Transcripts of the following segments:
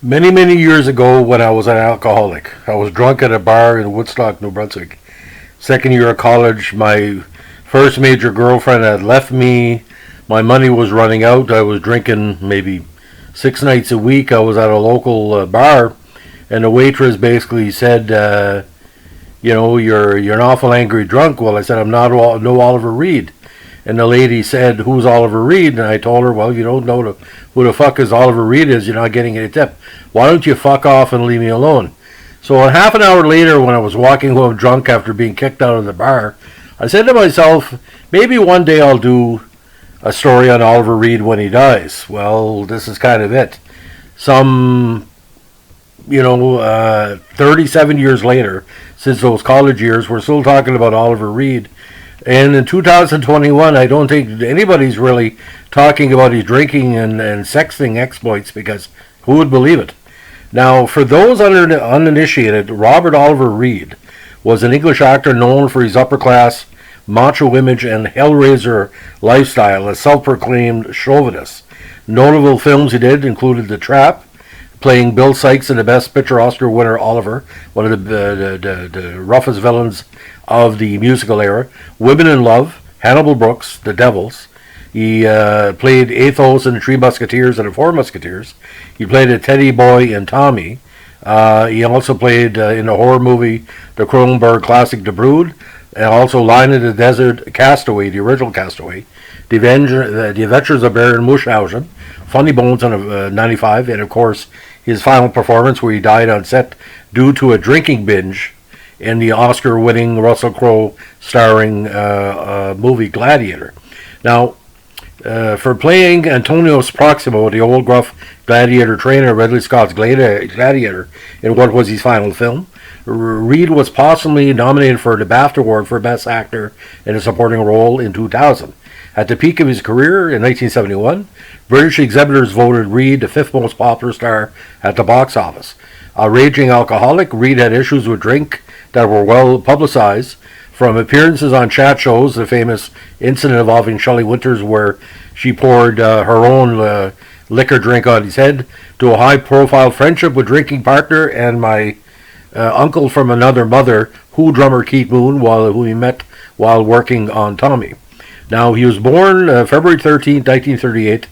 Many, many years ago when I was an alcoholic, I was drunk at a bar in Woodstock, New Brunswick. Second year of college, my first major girlfriend had left me. My money was running out. I was drinking maybe 6 nights a week. I was at a local bar, and the waitress basically said, you're an awful angry drunk. Well, I said, I'm not no Oliver Reed. And the lady said, who's Oliver Reed? And I told her, well, you don't know who the fuck is Oliver Reed is. You're not getting any tip. Why don't you fuck off and leave me alone? So half an hour later, when I was walking home drunk after being kicked out of the bar, I said to myself, maybe one day I'll do a story on Oliver Reed when he dies. Well, this is kind of it. Some 37 years later, since those college years, we're still talking about Oliver Reed. And in 2021, I don't think anybody's really talking about his drinking and sexting exploits, because who would believe it? Now, for those uninitiated, Robert Oliver Reed was an English actor known for his upper-class macho image and Hellraiser lifestyle, a self-proclaimed chauvinist. Notable films he did included The Trap, playing Bill Sykes in the Best Picture Oscar winner Oliver, one of the roughest villains of the musical era. Women in Love, Hannibal Brooks, The Devils. He played Athos in The Three Musketeers and The Four Musketeers. He played a Teddy Boy in Tommy. He also played in the horror movie, the Cronenberg classic The Brood, and also Line of the Desert, Castaway, the original Castaway, The Adventures of Baron Munchausen, Funny Bones on 95, and of course his final performance where he died on set due to a drinking binge in the Oscar-winning Russell Crowe starring movie Gladiator. Now, for playing Antonius Proximo, the old gruff gladiator trainer, Ridley Scott's Gladiator, in what was his final film, Reed was possibly nominated for the BAFTA Award for Best Actor in a Supporting Role in 2000. At the peak of his career in 1971, British exhibitors voted Reed the fifth most popular star at the box office. A raging alcoholic, Reed had issues with drink that were well publicized, from appearances on chat shows, the famous incident involving Shelley Winters where she poured her own liquor drink on his head, to a high-profile friendship with drinking partner and my uncle from another mother, Who drummer Keith Moon, who he met while working on Tommy. Now, he was born February 13, 1938,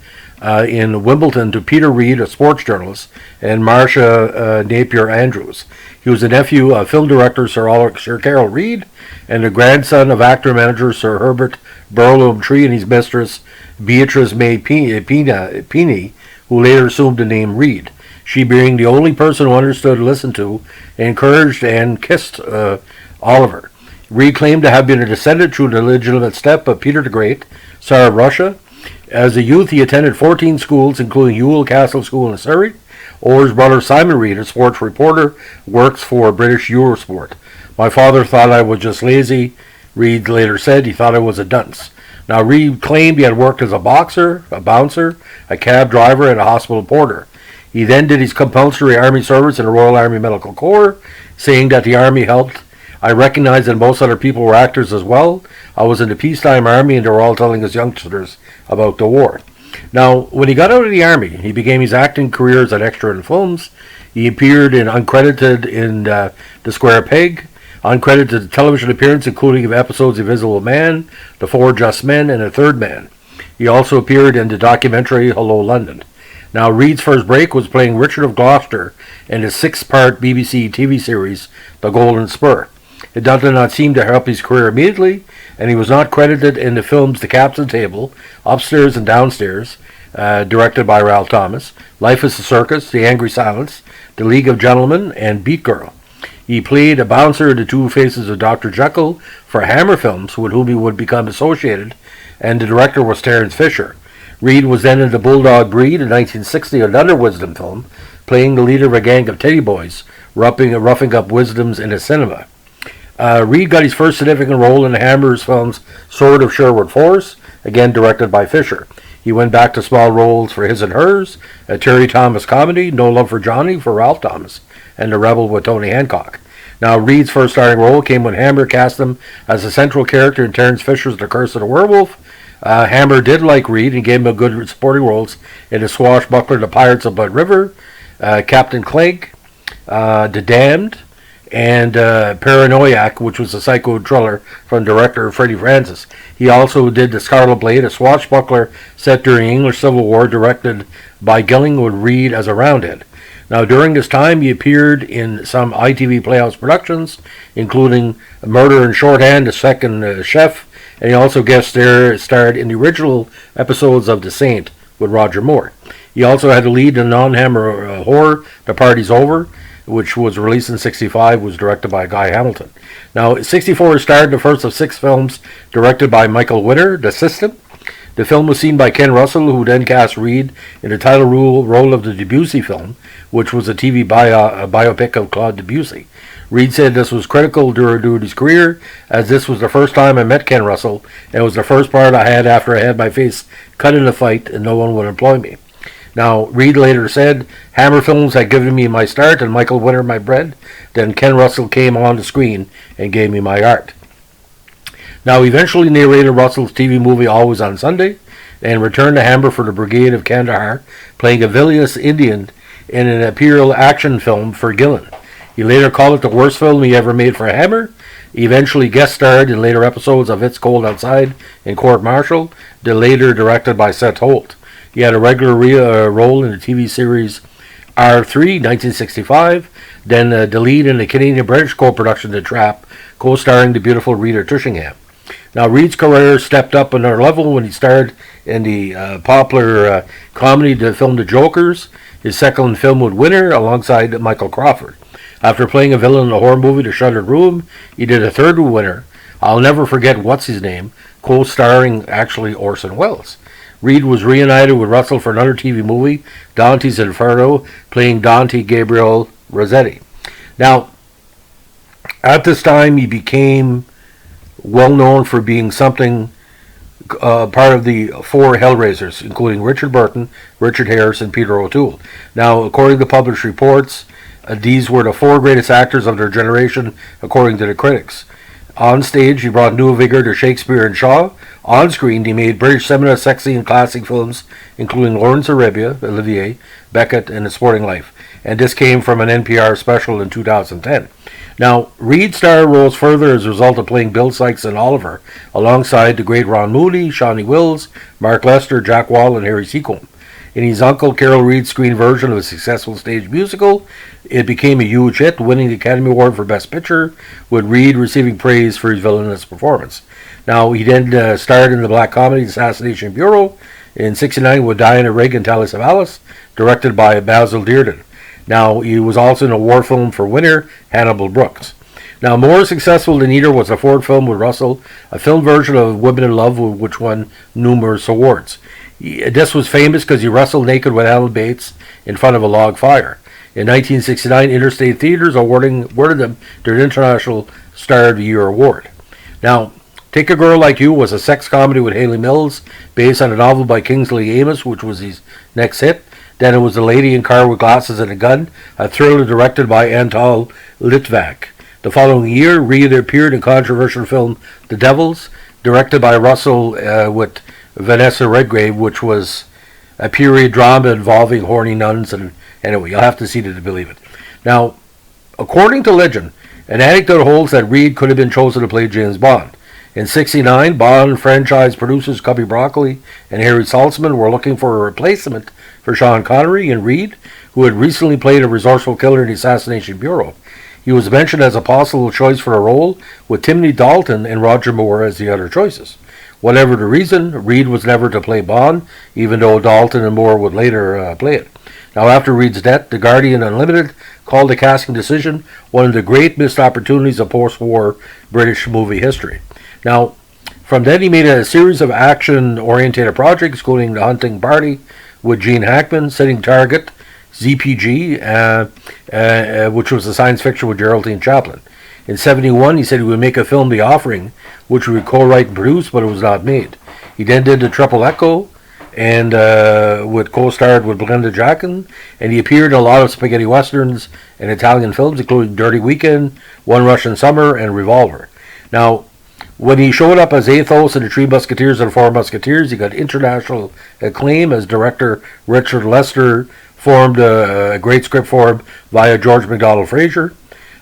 in Wimbledon to Peter Reed, a sports journalist, and Marcia Napier Andrews. He was a nephew of film director Sir Carroll Reed, and the grandson of actor-manager Sir Herbert Burloom Tree and his mistress Beatrice May Peeney, who later assumed the name Reed, she being the only person who understood, listened to, encouraged, and kissed Oliver. Reed claimed to have been a descendant through the legitimate step of Peter the Great, Tsar of Russia. As a youth, he attended 14 schools, including Ewell Castle School in Surrey. Orr's brother Simon Reed, a sports reporter, works for British Eurosport. My father thought I was just lazy. Reed later said he thought I was a dunce. Now, Reed claimed he had worked as a boxer, a bouncer, a cab driver, and a hospital porter. He then did his compulsory army service in the Royal Army Medical Corps, saying that the army helped. I recognized that most other people were actors as well. I was in the peacetime army, and they were all telling us youngsters about the war. Now, when he got out of the army, he began his acting career as an extra in films. He appeared in uncredited in The Square Peg, uncredited television appearance including episodes of Invisible Man, The Four Just Men, and The Third Man. He also appeared in the documentary Hello London. Now, Reed's first break was playing Richard of Gloucester in the 6-part BBC TV series The Golden Spur. It did not seem to help his career immediately, and he was not credited in the films The Captain's Table, Upstairs and Downstairs, directed by Ralph Thomas, Life is a Circus, The Angry Silence, The League of Gentlemen, and Beat Girl. He played a bouncer in The Two Faces of Dr. Jekyll for Hammer Films, with whom he would become associated, and the director was Terence Fisher. Reed was then in The Bulldog Breed in 1960, another Wisdom film, playing the leader of a gang of teddy boys, roughing up Wisdoms in a cinema. Reed got his first significant role in Hammer's film's Sword of Sherwood Forest, again directed by Fisher. He went back to small roles for His and Hers, a Terry Thomas comedy, No Love for Johnny for Ralph Thomas, and The Rebel with Tony Hancock. Now, Reed's first starring role came when Hammer cast him as a central character in Terence Fisher's The Curse of the Werewolf. Hammer did like Reed and gave him a good supporting roles in the swashbuckler The Pirates of Blood River, Captain Clegg, The Damned, and Paranoiac, which was a psycho thriller from director Freddie Francis. He also did The Scarlet Blade, a swashbuckler set during the English Civil War, directed by Gillingwood Reed as a Roundhead. Now, during this time, he appeared in some ITV Playhouse productions, including Murder in Shorthand, The Second Chef, and he also starred in the original episodes of The Saint with Roger Moore. He also had a lead in non-Hammer horror, The Party's Over, which was released in 1965, was directed by Guy Hamilton. Now, 1964 starred the first of 6 films directed by Michael Winner, The System. The film was seen by Ken Russell, who then cast Reed in the title role of the Debussy film, which was a TV biopic of Claude Debussy. Reed said this was critical during his career, as this was the first time I met Ken Russell, and it was the first part I had after I had my face cut in a fight and no one would employ me. Now, Reed later said, Hammer Films had given me my start and Michael Winner my bread. Then Ken Russell came on the screen and gave me my art. Now, he eventually narrated Russell's TV movie Always on Sunday and returned to Hammer for the Brigade of Kandahar, playing a villainous Indian in an imperial action film for Gillen. He later called it the worst film he ever made for Hammer. He eventually guest starred in later episodes of It's Cold Outside and Court Martial, later directed by Seth Holt. He had a regular role in the TV series R3, 1965, then the lead in the Canadian-British co-production The Trap, co-starring the beautiful Rita Tushingham. Now, Reed's career stepped up another level when he starred in the popular comedy film The Jokers, his second film with Winner, alongside Michael Crawford. After playing a villain in the horror movie The Shuttered Room, he did a third with Winner, I'll Never Forget What's His Name, co-starring actually Orson Welles. Reed was reunited with Russell for another TV movie, Dante's Inferno, playing Dante Gabriel Rossetti. Now, at this time, he became well known for being something part of the 4 Hellraisers, including Richard Burton, Richard Harris, and Peter O'Toole. Now, according to published reports, these were the 4 greatest actors of their generation, according to the critics. On stage, he brought new vigor to Shakespeare and Shaw. On screen, he made British seminar sexy and classic films, including Lawrence Arabia, Olivier, Beckett, and A Sporting Life. And this came from an NPR special in 2010. Now, Reed star rose further as a result of playing Bill Sykes and Oliver, alongside the great Ron Mooney, Shawnee Wills, Mark Lester, Jack Wall, and Harry Seacombe. In his Uncle Carol Reed's screen version of a successful stage musical, it became a huge hit, winning the Academy Award for Best Picture, with Reed receiving praise for his villainous performance. Now, he then starred in the black comedy Assassination Bureau in '69 with Diana Rigg and Telly Savalas, directed by Basil Dearden. Now, he was also in a war film for Winner, Hannibal Brooks. Now, more successful than either was a fourth film with Russell, a film version of Women in Love, which won numerous awards. This was famous because he wrestled naked with Alan Bates in front of a log fire. In 1969, Interstate Theaters awarded them their International Star of the Year award. Now, Take a Girl Like You was a sex comedy with Haley Mills, based on a novel by Kingsley Amis, which was his next hit. Then it was The Lady in Car with Glasses and a Gun, a thriller directed by Antal Litvak. The following year, Reed appeared in controversial film The Devils, directed by Russell with Vanessa Redgrave, which was a period drama involving horny nuns, and anyway, you'll have to see it to believe it. Now, according to legend, an anecdote holds that Reed could have been chosen to play James Bond. In '69, Bond franchise producers Cubby Broccoli and Harry Saltzman were looking for a replacement for Sean Connery, and Reed, who had recently played a resourceful killer in the Assassination Bureau. He was mentioned as a possible choice for a role, with Timothy Dalton and Roger Moore as the other choices. Whatever the reason, Reed was never to play Bond, even though Dalton and Moore would later play it. Now, after Reed's death, The Guardian Unlimited called the casting decision one of the great missed opportunities of post-war British movie history. Now, from then he made a series of action-oriented projects, including The Hunting Party with Gene Hackman, Sitting Target, ZPG, which was a science fiction with Geraldine Chaplin. In '71, he said he would make a film, The Offering, which he would co-write and produce, but it was not made. He then did The Triple Echo, and co-starred with Belinda Jackson, and he appeared in a lot of spaghetti westerns and Italian films, including Dirty Weekend, One Russian Summer, and Revolver. Now, when he showed up as Athos in The Three Musketeers and Four Musketeers, he got international acclaim as director Richard Lester formed a great script for him via George MacDonald Fraser.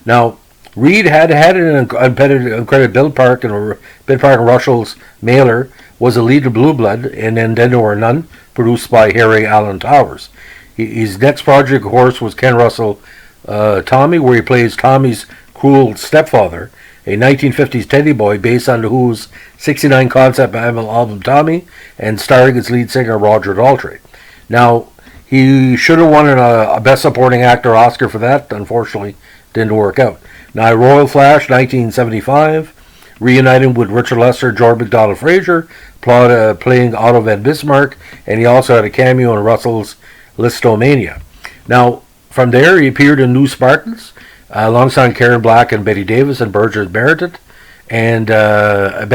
Now, Reed had an uncredited Bill Park and Russell's Mailer was a lead of Blue Blood, and then there were none, produced by Harry Allen Towers. His next project, of course, was Ken Russell Tommy, where he plays Tommy's cruel stepfather, a 1950s Teddy Boy based on the Who's '69 concept album Tommy, and starring its lead singer Roger Daltrey. Now, he should have won a Best Supporting Actor Oscar for that. Unfortunately, didn't work out. Now, Royal Flash, 1975, reunited with Richard Lester, George MacDonald Fraser, playing Otto von Bismarck, and he also had a cameo in Russell's Listomania. Now, from there, he appeared in New Spartans, alongside Karen Black and Betty Davis and Burgess Meredith, and along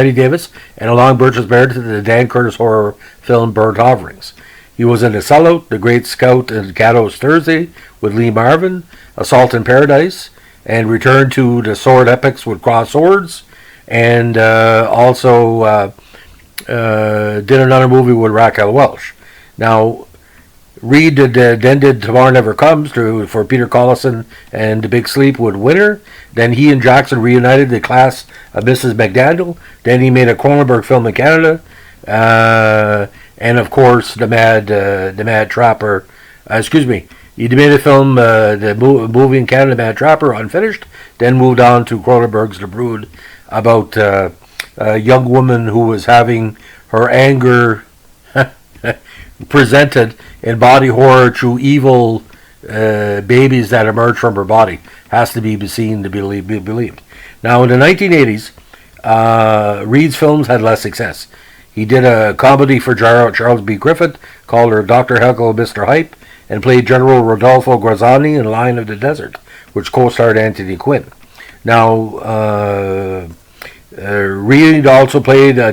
Burgess Meredith in the Dan Curtis horror film Burnt Offerings. He was in The Sellout, The Great Scout, and Cato's Thursday with Lee Marvin, Assault in Paradise, and returned to the sword epics with Cross Swords, and also did another movie with Raquel Welch. Now, Reed then did Tomorrow Never Comes for Peter Collison and The Big Sleep with Winter. Then he and Jackson reunited the Class of Mrs. McDaniel. Then he made a Cronenberg film in Canada. And of course, The Mad Trapper. He made a film, the movie in Canada, Mad Trapper, unfinished. Then moved on to Cronenberg's The Brood, about a young woman who was having her anger presented in body horror through evil babies that emerge from her body. Has to be seen to be believed. Now, in the 1980s, Reed's films had less success. He did a comedy for Charles B. Griffith called Dr. Heckle and Mr. Hype, and played General Rodolfo Graziani in Lion of the Desert, which co-starred Anthony Quinn. Now, Reed also did a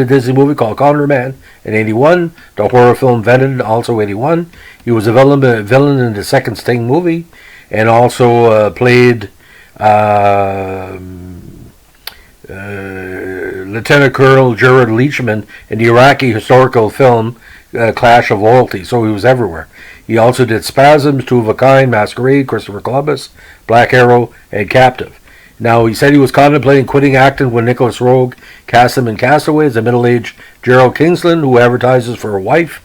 Disney movie called Condor Man in '81, the horror film Venom, also '81. He was a villain in the second Sting movie, and also played Lieutenant Colonel Gerard Leachman in the Iraqi historical film Clash of Loyalty, so he was everywhere. He also did Spasms, Two of a Kind, Masquerade, Christopher Columbus, Black Arrow, and Captive. Now, he said he was contemplating quitting acting when Nicholas Roeg cast him in Castaway as a middle-aged Gerald Kingsland, who advertises for a wife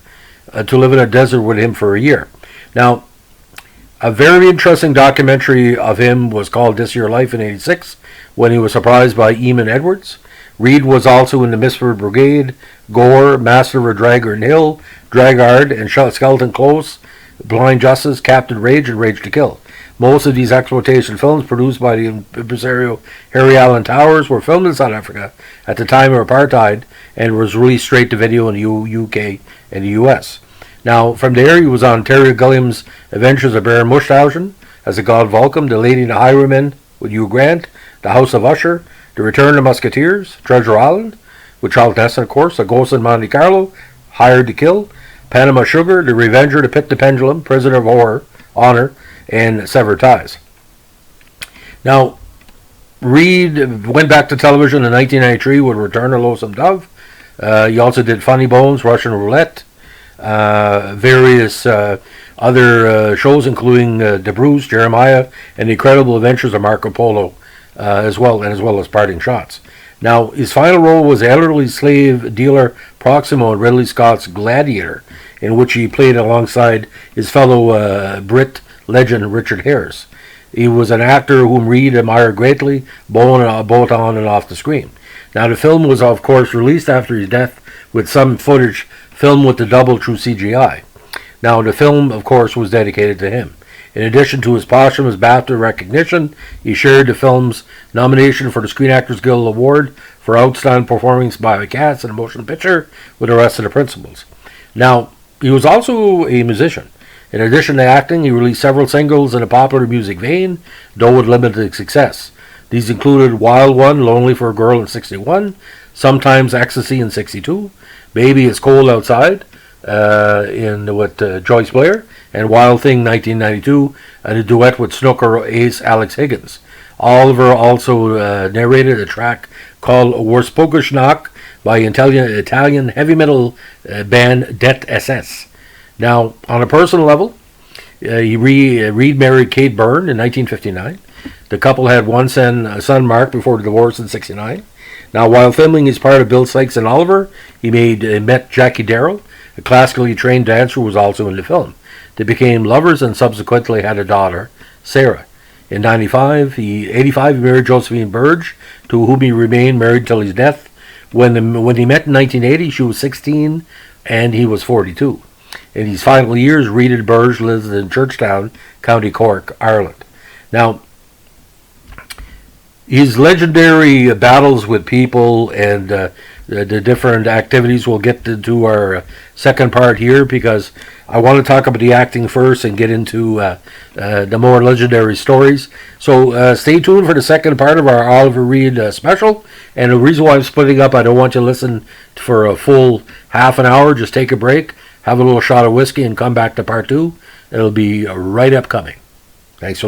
to live in a desert with him for a year. Now, a very interesting documentary of him was called This Your Life in '86, when he was surprised by Eamon Edwards. Reed was also in the Misford Brigade, Gore, Master of Draggart Hill, Draggard, and Skeleton Close, Blind Justice, Captain Rage, and Rage to Kill. Most of these exploitation films produced by the impresario Harry Allen Towers were filmed in South Africa at the time of apartheid and was released straight to video in the UK and the US. Now, from there, he was on Terry Gilliam's Adventures of Baron Munchausen as a God Vulcan, The Lady and the Highwayman with Hugh Grant, The House of Usher, The Return of the Musketeers, Treasure Island with Charles Nesson, of course, A Ghost in Monte Carlo, Hired to Kill, Panama Sugar, The Revenger, The Pit the Pendulum, Prisoner of Honor, and Severed Ties. Now, Reed went back to television in 1993 with Return of Lonesome Dove. He also did Funny Bones, Russian Roulette, various other shows, including The Bruce, Jeremiah, and The Incredible Adventures of Marco Polo, as well as Parting Shots. Now, his final role was elderly slave dealer Proximo in Ridley Scott's Gladiator, in which he played alongside his fellow Brit legend Richard Harris. He was an actor whom Reed admired greatly, both on and off the screen. Now, the film was, of course, released after his death, with some footage filmed with the double through CGI. Now, the film, of course, was dedicated to him. In addition to his posthumous BAFTA recognition, he shared the film's nomination for the Screen Actors Guild Award for Outstanding Performance by a Cast in a Motion Picture with the rest of the principals. Now, he was also a musician. In addition to acting, he released several singles in a popular music vein, though with limited success. These included Wild One, Lonely for a Girl in '61, Sometimes Ecstasy in '62, Baby It's Cold Outside with Joyce Blair, and Wild Thing 1992, and a duet with snooker ace Alex Higgins. Oliver also narrated a track called Worspokish Knock by Italian heavy metal band Det SS. Now, on a personal level, Reed married Kate Byrne in 1959. The couple had one son Mark, before the divorce in 1969. Now, while filming his part of Bill Sikes and Oliver, he met Jackie Darrell, a classically trained dancer who was also in the film. They became lovers and subsequently had a daughter, Sarah. In 85, he married Josephine Burge, to whom he remained married till his death. When he met in 1980, she was 16 and he was 42. In his final years, Reed and Burge lived in Churchtown, County Cork, Ireland. Now, his legendary battles with people and the different activities, we'll get into our second part here, because I want to talk about the acting first and get into the more legendary stories. So stay tuned for the second part of our Oliver Reed special. And the reason why I'm splitting up, I don't want you to listen for a full half an hour. Just take a break, have a little shot of whiskey, and come back to part two. It'll be right upcoming. Thanks for